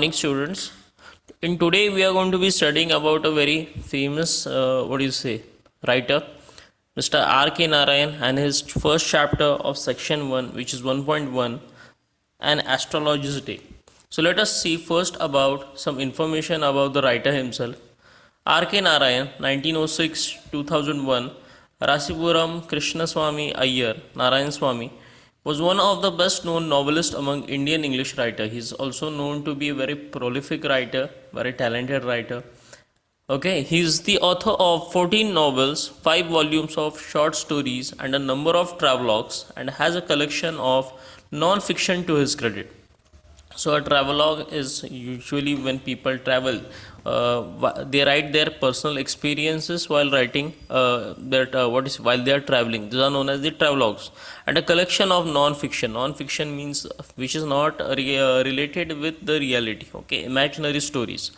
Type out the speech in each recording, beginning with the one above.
morning, students. In today, we are going to be studying about a very famous, writer, Mr. R.K. Narayan, and his first chapter of section 1, which is 1.1, An Astrologer's Day. So, let us see first about some information about the writer himself. R.K. Narayan, 1906 2001, Rasipuram Krishnaswamy Iyer, Narayan Swamy, was one of the best known novelists among Indian English writers. He is also known to be a very prolific writer, very talented writer. Okay, he is the author of 14 novels, 5 volumes of short stories, and a number of travelogues, and has a collection of non-fiction to his credit. So a travelogue is usually when people travel, they write their personal experiences while writing while they are traveling. These are known as the travelogues. And a collection of non-fiction. Non-fiction means which is not related with the reality. Okay, imaginary stories.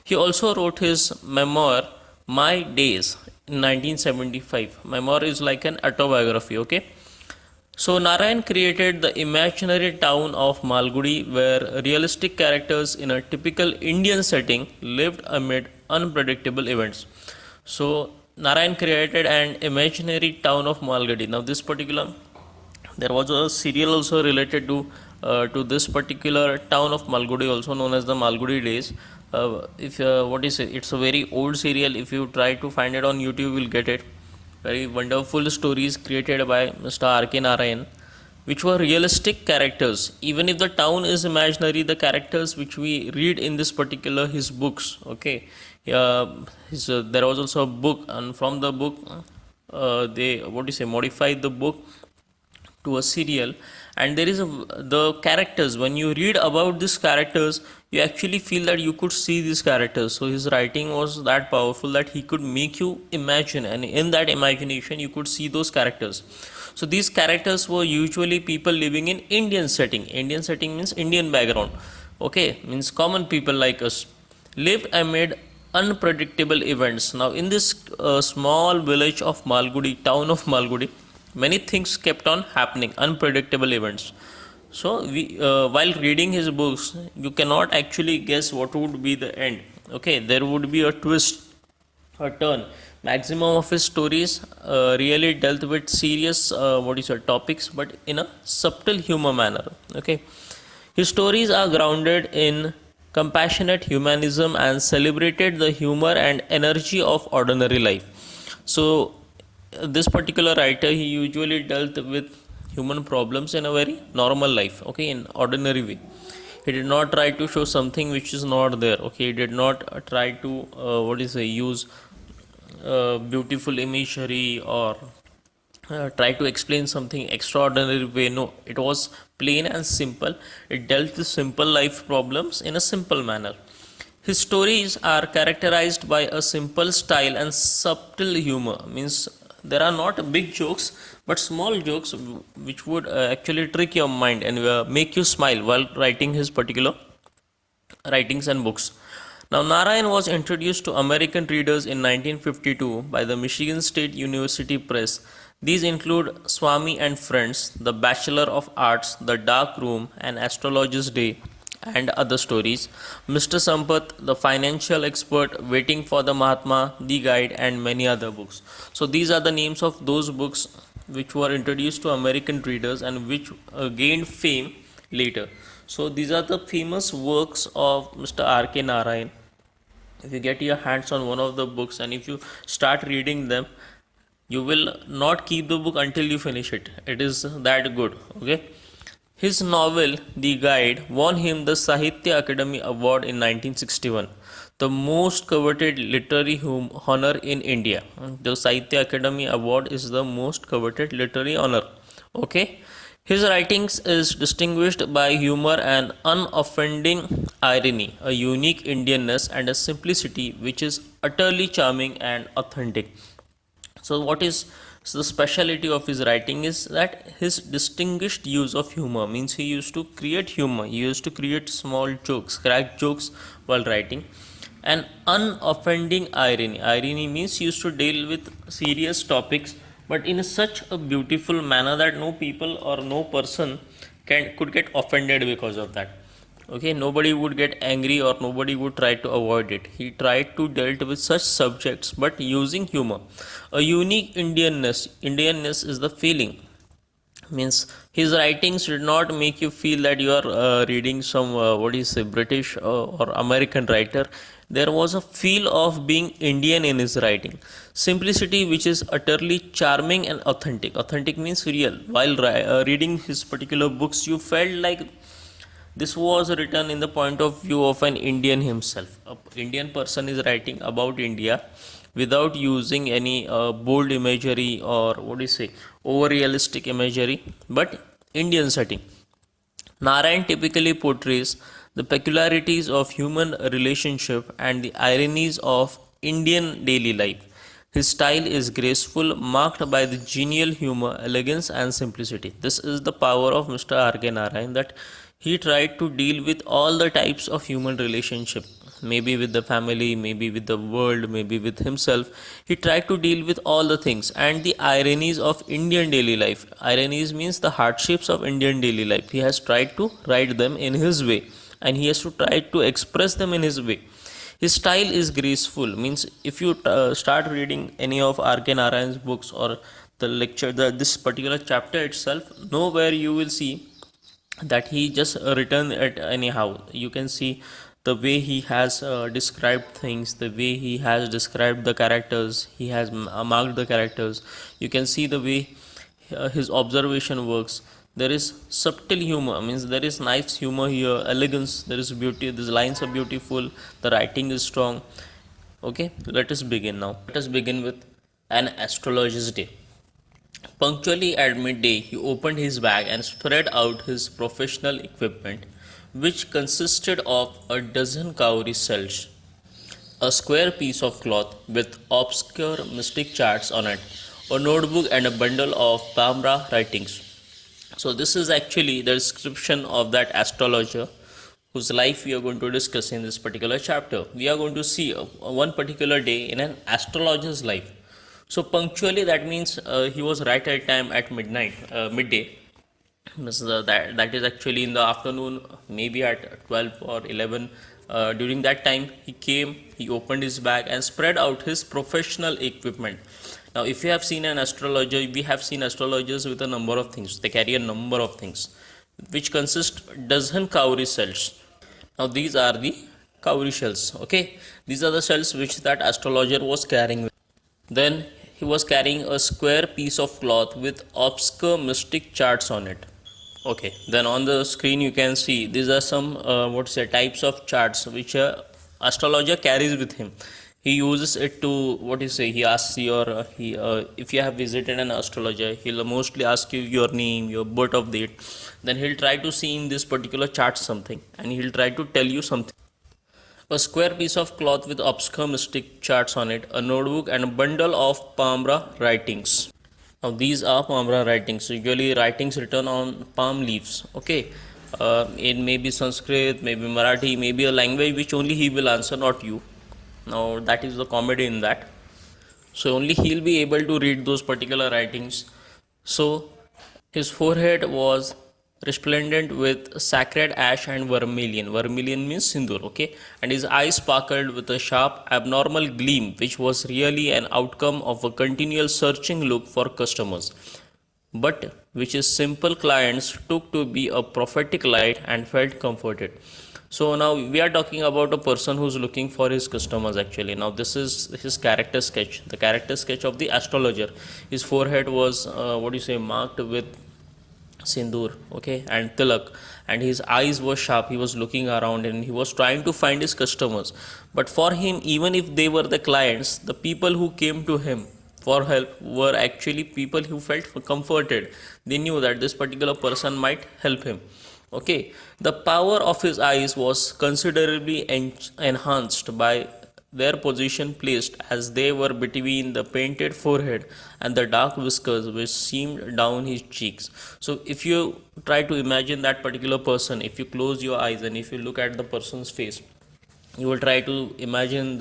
He also wrote his memoir, My Days, in 1975. Memoir is like an autobiography. Okay. So Narayan created the imaginary town of Malgudi, where realistic characters in a typical Indian setting lived amid unpredictable events. So Narayan created an imaginary town of Malgudi. Now there was a serial also related to this particular town of Malgudi, also known as the Malgudi Days. It's a very old serial. If you try to find it on YouTube, you will get it. Very wonderful stories created by Mr. R.K. Narayan, which were realistic characters. Even if the town is imaginary, the characters which we read in this particular his books, okay, there was also a book, and from the book, they modified the book to a serial, and there is the characters. When you read about these characters, you actually feel that you could see these characters. So his writing was that powerful that he could make you imagine, and in that imagination you could see those characters. So these characters were usually people living in Indian setting. Indian setting means Indian background. Okay, means common people like us lived amid unpredictable events. Now in this small village of Malgudi, town of Malgudi, many things kept on happening, unpredictable events. So while reading his books, you cannot actually guess what would be the end. Okay, there would be a twist, a turn. Maximum of his stories really dealt with serious topics, but in a subtle humor manner. Okay, his stories are grounded in compassionate humanism and celebrated the humor and energy of ordinary life. So this particular writer, he usually dealt with human problems in a very normal life, okay, in ordinary way. He did not try to show something which is not there. Okay, he did not try to use beautiful imagery or try to explain something extraordinary way. No, it was plain and simple. It dealt with simple life problems in a simple manner. His stories are characterized by a simple style and subtle humor. Means there are not big jokes, but small jokes which would actually trick your mind and make you smile while writing his particular writings and books. Now Narayan was introduced to American readers in 1952 by the Michigan State University Press. These include Swami and Friends, The Bachelor of Arts, The Dark Room, An Astrologer's Day, and other stories. Mr. Sampath, The Financial Expert, Waiting for the Mahatma, The Guide, and many other books. So these are the names of those books which were introduced to American readers and which gained fame later. So these are the famous works of Mr. R.K. Narayan. If you get your hands on one of the books and if you start reading them, you will not keep the book until you finish it. It is that good. Okay. His novel, The Guide, won him the Sahitya Academy Award in 1961, the most coveted literary honor in India. The Sahitya Academy Award is the most coveted literary honor. Okay. His writings is distinguished by humor and unoffending irony, a unique Indianness and a simplicity which is utterly charming and authentic. So what is the speciality of his writing is that his distinguished use of humor. Means he used to create humor, he used to create small jokes, crack jokes while writing. And unoffending irony. Irony means he used to deal with serious topics, but in such a beautiful manner that no people or no person could get offended because of that. Okay, nobody would get angry or nobody would try to avoid it. He tried to deal with such subjects but using humor. A unique Indianness is the feeling, means his writings did not make you feel that you are reading some what is a British or American writer. There was a feel of being Indian in his writing, simplicity which is utterly charming and authentic means real. While reading his particular books, you felt like this was written in the point of view of an Indian himself. A Indian person is writing about India without using any bold imagery or what do you say, over realistic imagery, but Indian setting. Narayan typically portrays the peculiarities of human relationship and the ironies of Indian daily life. His style is graceful, marked by the genial humor, elegance, and simplicity. This is the power of Mr. R.K. Narayan, that he tried to deal with all the types of human relationship, maybe with the family, maybe with the world, maybe with himself. He tried to deal with all the things and the ironies of Indian daily life. Ironies means the hardships of Indian daily life. He has tried to write them in his way, and he has to try to express them in his way. His style is graceful, means if you start reading any of R.K. Narayan's books or the lecture, this particular chapter itself, nowhere you will see that he just written it anyhow. You can see the way he has described things, the way he has described the characters, he has marked the characters. You can see the way his observation works. There is subtle humor, means there is nice humor here, elegance, there is beauty, these lines are beautiful, the writing is strong. Okay, let us begin now. Let us begin with an astrologer's day. Punctually at midday, he opened his bag and spread out his professional equipment, which consisted of a dozen cowrie cells, a square piece of cloth with obscure mystic charts on it, a notebook, and a bundle of Pamra writings. So, this is actually the description of that astrologer whose life we are going to discuss in this particular chapter. We are going to see one particular day in an astrologer's life. So punctually, that means he was right at time at midday. That is actually in the afternoon, maybe at 12 or 11. During that time, he came, he opened his bag and spread out his professional equipment. Now, if you have seen an astrologer, we have seen astrologers with a number of things. They carry a number of things, which consist dozen cowrie cells. Now, these are the cowrie shells. Okay, these are the cells which that astrologer was carrying. Then he was carrying a square piece of cloth with obscure mystic charts on it. Okay, then on the screen you can see these are some types of charts which a astrologer carries with him. He uses it to he asks your if you have visited an astrologer, he'll mostly ask you your name, your birth of date. Then he'll try to see in this particular chart something, and he'll try to tell you something. A square piece of cloth with obscure mystic charts on it, a notebook, and a bundle of Pamra writings. Now these are Pamra writings, usually writings written on palm leaves. Okay, it may be Sanskrit, maybe Marathi, maybe a language which only he will answer, not you. Now that is the comedy in that. So only he'll be able to read those particular writings. So his forehead was resplendent with sacred ash and vermilion. Vermilion means sindoor, okay? And his eyes sparkled with a sharp, abnormal gleam, which was really an outcome of a continual searching look for customers, but which his simple clients took to be a prophetic light and felt comforted. So now we are talking about a person who's looking for his customers actually. Now this is his character sketch, the character sketch of the astrologer. His forehead was marked with sindoor, okay, and tilak, and his eyes were sharp. He was looking around and he was trying to find his customers. But for him, even if they were the clients, the people who came to him for help were actually people who felt comforted. They knew that this particular person might help him. Okay, the power of his eyes was considerably enhanced by their position placed as they were between the painted forehead and the dark whiskers which seemed down his cheeks. So if you try to imagine that particular person, if you close your eyes and if you look at the person's face, you will try to imagine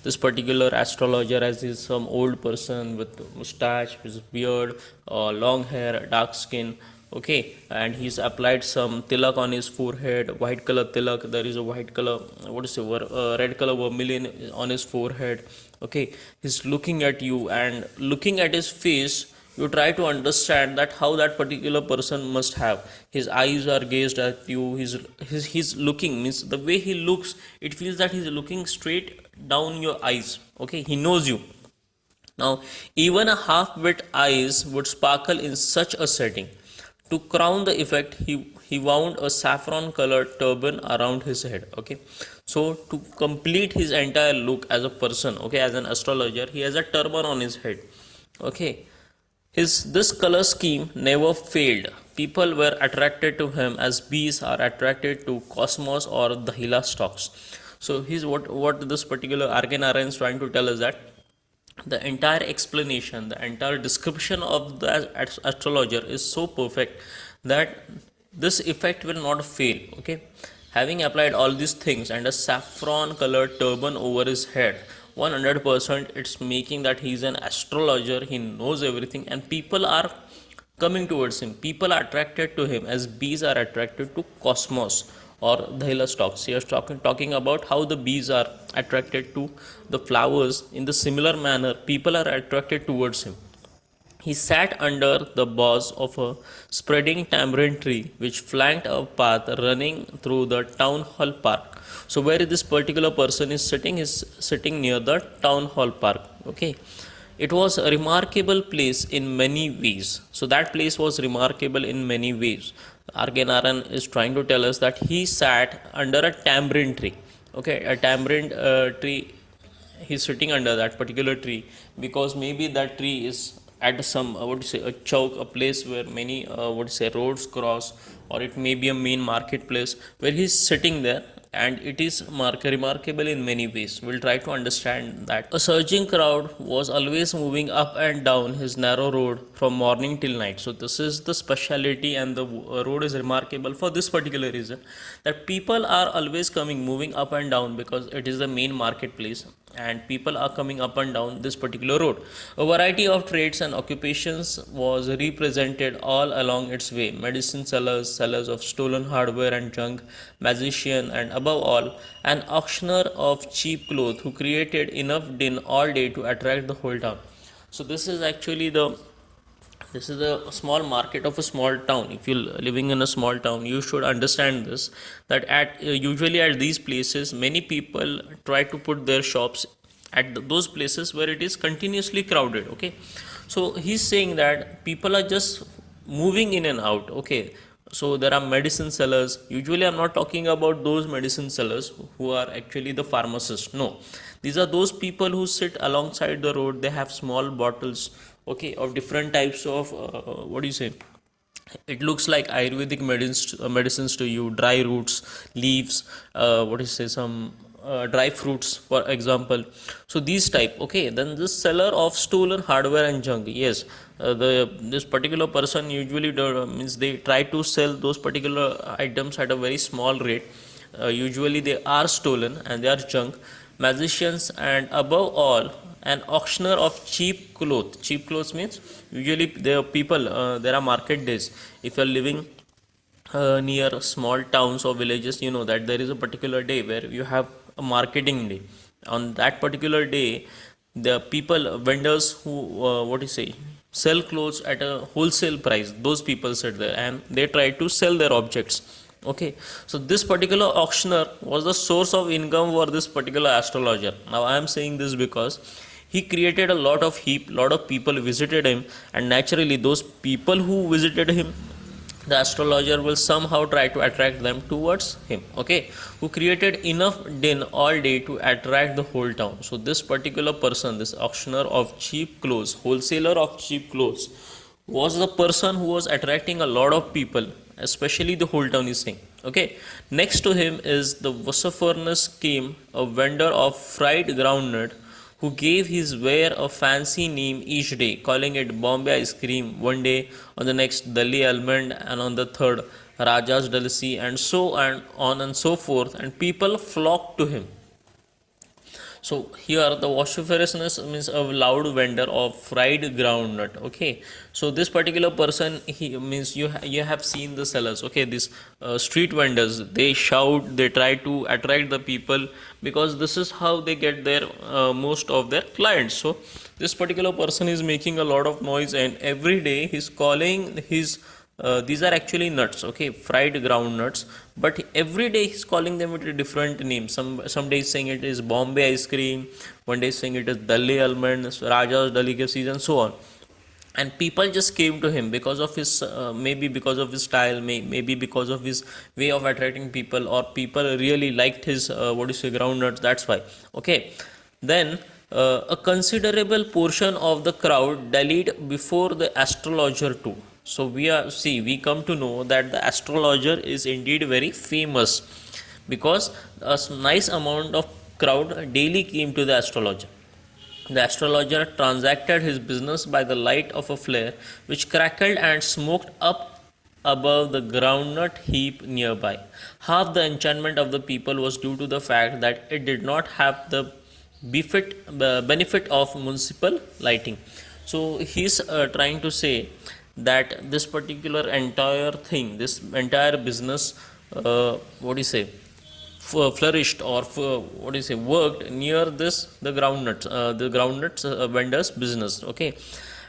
this particular astrologer as is some old person with mustache, with beard, long hair, dark skin. okay, and he's applied some tilak on his forehead, white color tilak. There is a white color, red color vermilion on his forehead, okay. He's looking at you, and looking at his face, you try to understand that how that particular person must have. His eyes are gazed at you. He's looking, means the way he looks, it feels that he's looking straight down your eyes, okay. He knows you. Now, even a half-wet eyes would sparkle in such a setting. To crown the effect, he wound a saffron-colored turban around his head. Okay, so to complete his entire look as a person, okay, as an astrologer, he has a turban on his head. Okay, his this color scheme never failed. People were attracted to him as bees are attracted to cosmos or the Hila stalks. So he's what this particular R.K. Narayan is trying to tell us that the entire explanation, the entire description of the astrologer is so perfect that this effect will not fail. Okay, having applied all these things and a saffron colored turban over his head, 100% it's making that he's an astrologer. He knows everything, and people are coming towards him. People are attracted to him as bees are attracted to cosmos or the Hila stalks. He is talking about how the bees are attracted to the flowers. In the similar manner, people are attracted towards him. He sat under the boughs of a spreading tamarind tree which flanked a path running through the town hall park. So where this particular person is sitting near the town hall park. Okay, it was a remarkable place in many ways. So that place was remarkable in many ways. R.K. Narayan is trying to tell us that he sat under a tamarind tree. Okay, a tamarind tree. He's sitting under that particular tree because maybe that tree is at some a chowk, a place where many roads cross, or it may be a main marketplace where he's sitting there, and it is remarkable in many ways. We'll try to understand that. A surging crowd was always moving up and down his narrow road from morning till night. So this is the speciality, and the road is remarkable for this particular reason, that people are always moving up and down, because it is the main marketplace and people are coming up and down this particular road. A variety of trades and occupations was represented all along its way: medicine sellers, sellers of stolen hardware and junk, magician, and above all, an auctioneer of cheap clothes who created enough din all day to attract the whole town. So this is actually this is a small market of a small town. If you're living in a small town, you should understand this, that at usually at these places many people try to put their shops at those places where it is continuously crowded. Okay, so he's saying that people are just moving in and out. Okay, so there are medicine sellers. Usually I'm not talking about those medicine sellers who are actually the pharmacists. No, these are those people who sit alongside the road. They have small bottles, okay, of different types of it looks like Ayurvedic medicines to you: dry roots, leaves, some dry fruits, for example. So these type. Okay, then this seller of stolen hardware and junk, yes, this particular person usually means they try to sell those particular items at a very small rate. Usually they are stolen and they are junk. Magicians, and above all, an auctioneer of cheap clothes. Cheap clothes means usually there are people, there are market days. If you are living near small towns or villages, you know that there is a particular day where you have a marketing day. On that particular day, the people, vendors who sell clothes at a wholesale price, those people sit there and they try to sell their objects. Okay, so this particular auctioneer was the source of income for this particular astrologer. Now I am saying this because he created a lot of people visited him, and naturally those people who visited him, the astrologer will somehow try to attract them towards him. Okay, who created enough din all day to attract the whole town. So this particular person, this auctioneer of cheap clothes, wholesaler of cheap clothes, was the person who was attracting a lot of people, especially the whole town is saying. Okay, next to him is the vociferous came a vendor of fried groundnut, who gave his ware a fancy name each day, calling it Bombay ice cream one day, on the next Delhi almond, and on the third Raja's delicacy, and so on and so forth, and people flocked to him. So here the vociferousness means a loud vendor of fried groundnut. Okay, so this particular person, he means you have seen the sellers. Okay, these street vendors, they shout, they try to attract the people, because this is how they get their most of their clients. So this particular person is making a lot of noise, and every day he's calling his these are actually nuts, okay, fried ground nuts, but every day he's calling them with a different name. Some days saying it is Bombay ice cream, one day saying it is Delhi almonds, Raja's delicacies, and so on. And people just came to him because of his maybe because of his style, maybe because of his way of attracting people, or people really liked his what is say ground nuts. That's why. Okay, then a considerable portion of the crowd dallied before the astrologer too. So we come to know that the astrologer is indeed very famous, because a nice amount of crowd daily came to the astrologer. The astrologer transacted his business by the light of a flare which crackled and smoked up above the groundnut heap nearby. Half the enchantment of the people was due to the fact that it did not have the benefit of municipal lighting. So he's trying to say that this particular entire thing, this entire business, what do you say, flourished, or what do you say, worked near this the groundnuts vendors business. Okay,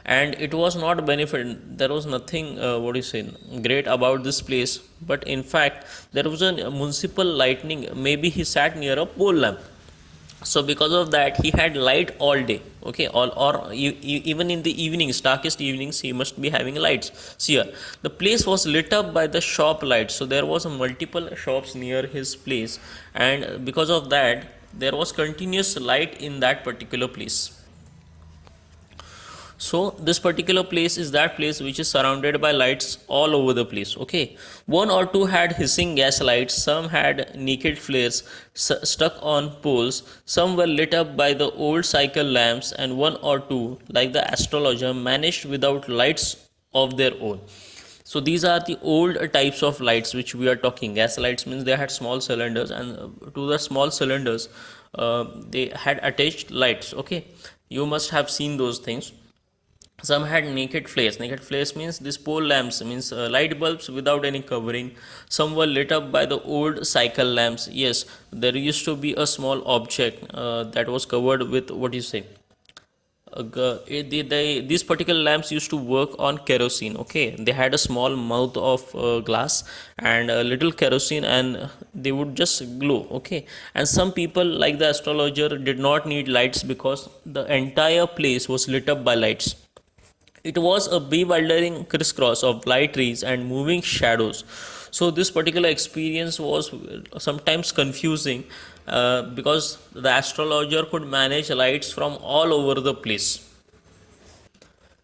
and it was not benefit, there was nothing what do you say, great about this place, but in fact there was a municipal lightning. Maybe he sat near a pole lamp, so because of that he had light all day. Okay, even in the evenings, darkest evenings, he must be having lights. See here, the place was lit up by the shop lights, so there was a multiple shops near his place, and because of that there was continuous light in that particular place. So this particular place is that place which is surrounded by lights all over the place. Okay, one or two had hissing gas lights, some had naked flares stuck on poles, some were lit up by the old cycle lamps, and one or two, like the astrologer, managed without lights of their own. So these are the old types of lights which we are talking. Gas lights means they had small cylinders, and to the small cylinders they had attached lights. Okay, you must have seen those things. Some had naked flares. Naked flares means these pole lamps, means light bulbs without any covering. Some were lit up by the old cycle lamps. Yes, there used to be a small object that was covered with, what you say, these particular lamps used to work on kerosene. Okay, they had a small mouth of glass and a little kerosene, and they would just glow. Okay, and some people, like the astrologer, did not need lights because the entire place was lit up by lights. It was a bewildering crisscross of light rays and moving shadows. So this particular experience was sometimes confusing because the astrologer could manage lights from all over the place.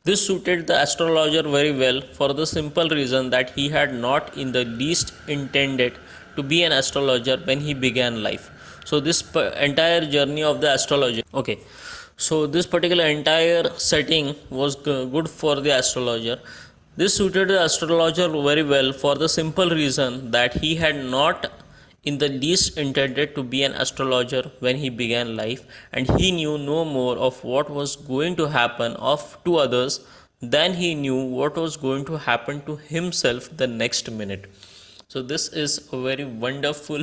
This suited the astrologer very well for the simple reason that he had not in the least intended to be an astrologer when he began life. So this entire journey of the astrologer, okay, so this particular entire setting was good for the astrologer. This suited the astrologer very well for the simple reason that he had not in the least intended to be an astrologer when he began life, and he knew no more of what was going to happen to others than he knew what was going to happen to himself the next minute. So this is a very wonderful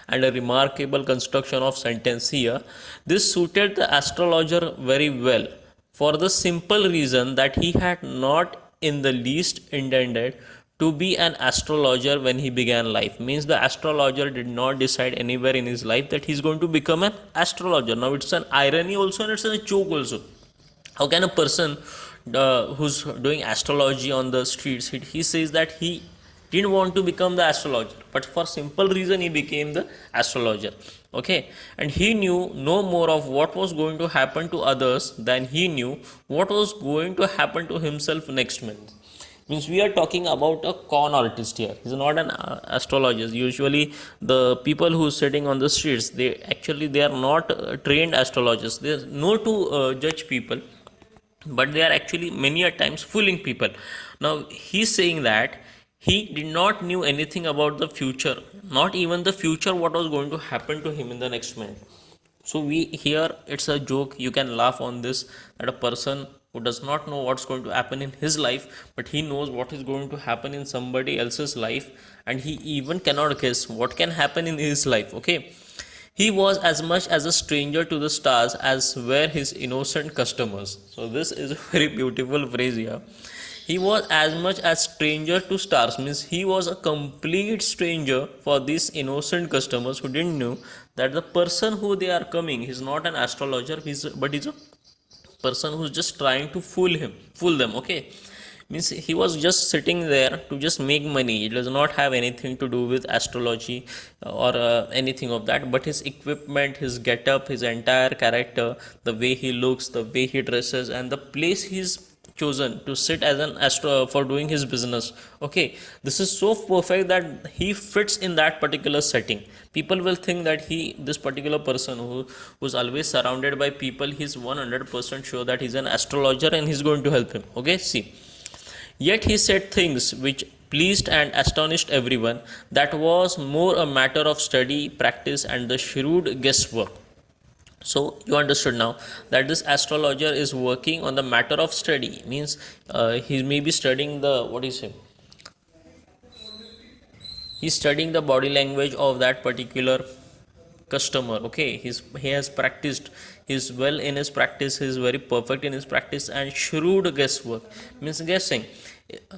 and a remarkable construction of sentence here. This suited the astrologer very well for the simple reason that he had not in the least intended to be an astrologer when he began life. Means the astrologer did not decide anywhere in his life that he is going to become an astrologer. Now it's an irony also, and it's a joke also. How can a person who's doing astrology on the streets, he says that he didn't want to become the astrologer, but for simple reason he became the astrologer. Okay, and he knew no more of what was going to happen to others than he knew what was going to happen to himself next minute. Means we are talking about a con artist here. He's not an astrologer. Usually the people who are sitting on the streets, they are not trained astrologers. They know to judge people, but they are actually many a times fooling people. Now he's saying that he did not knew anything about the future, not even the future what was going to happen to him in the next minute. So we here, it's a joke, you can laugh on this, that a person who does not know what's going to happen in his life, but he knows what is going to happen in somebody else's life, and he even cannot guess what can happen in his life. Okay, he was as much as a stranger to the stars as were his innocent customers. So this is a very beautiful phrase here. He was as much as stranger to stars, means he was a complete stranger for these innocent customers who didn't know that the person who they are coming, he's not an astrologer, but he's a person who's just trying to fool them. Okay, means he was just sitting there to just make money. It does not have anything to do with astrology or anything of that, but his equipment, his getup, his entire character, the way he looks, the way he dresses, and the place he's chosen to sit as an astro for doing his business. Okay, this is so perfect that he fits in that particular setting. People will think that this particular person who's always surrounded by people, he's 100% sure that he's an astrologer and he's going to help him. Okay, see, yet he said things which pleased and astonished everyone. That was more a matter of study, practice, and the shrewd guesswork. So you understood now that this astrologer is working on the matter of study, means he may be studying the, what is it, he's studying the body language of that particular customer. Okay, he has practiced, he's well in his practice, he's very perfect in his practice, and shrewd guesswork means guessing.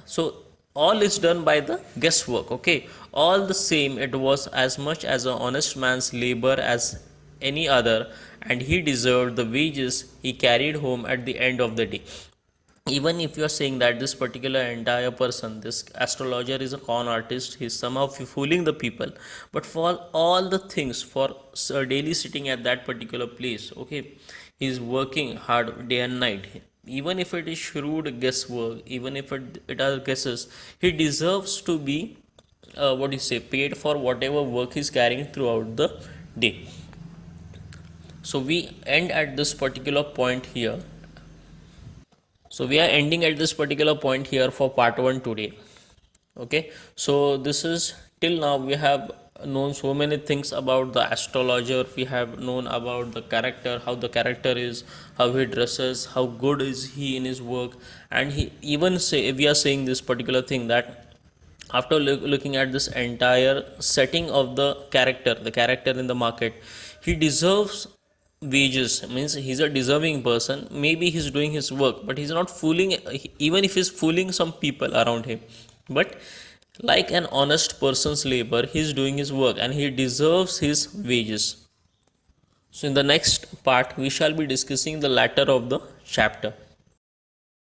So all is done by the guesswork. Okay, all the same, it was as much as an honest man's labor as any other, and he deserved the wages he carried home at the end of the day. Even if you are saying that this particular entire person, this astrologer, is a con artist, he's somehow fooling the people, but for all the things, for daily sitting at that particular place, okay, he's working hard day and night. Even if it is shrewd guesswork, even if it are guesses, he deserves to be paid for whatever work he's carrying throughout the day. So we end at this particular point here. So we are ending at this particular point here for part 1 today. Okay, so this is, till now we have known so many things about the astrologer. We have known about the character, how the character is, how he dresses, how good is he in his work, and he even say, we are saying this particular thing, that after looking at this entire setting of the character in the market, he deserves wages, means he's a deserving person. Maybe he's doing his work, but he's not fooling, even if he's fooling some people around him, but like an honest person's labor, he's doing his work and he deserves his wages. So in the next part we shall be discussing the latter of the chapter.